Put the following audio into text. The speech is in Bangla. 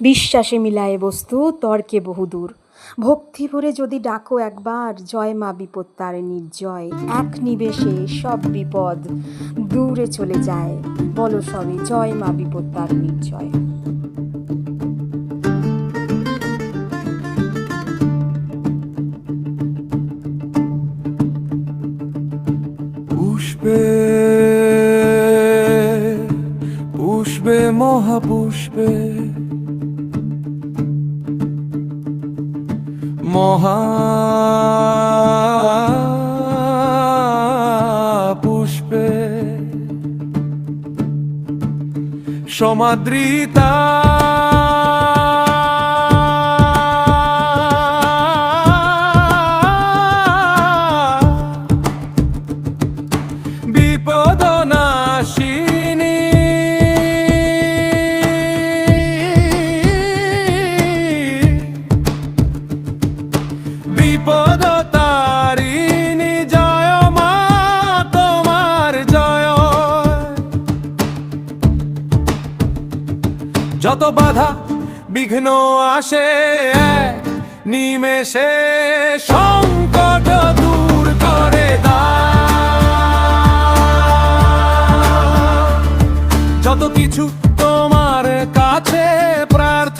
বিশ্বাসে মিলায়ে বস্তু তর্কে বহুদূর। ভক্তি ভরে যদি ডাকো একবার, জয় মা বিপত্তার নির্জয়। এক নিবেশে সব বিপদ দূরে চলে যায়, বলো সবে জয় মা বিপত্তার নির্জয়। পুষ্পে পুষ্পে মহাপুষ্পে মহাপুষ্পে সমাদৃতা বিপদনাশিনী বিপদতারিণী জয় মা তোমার জয়। যত বাধা বিঘ্ন আসে নিমেষে সংকট দূর করে দাও। যত কিছু তোমার কাছে প্রার্থনা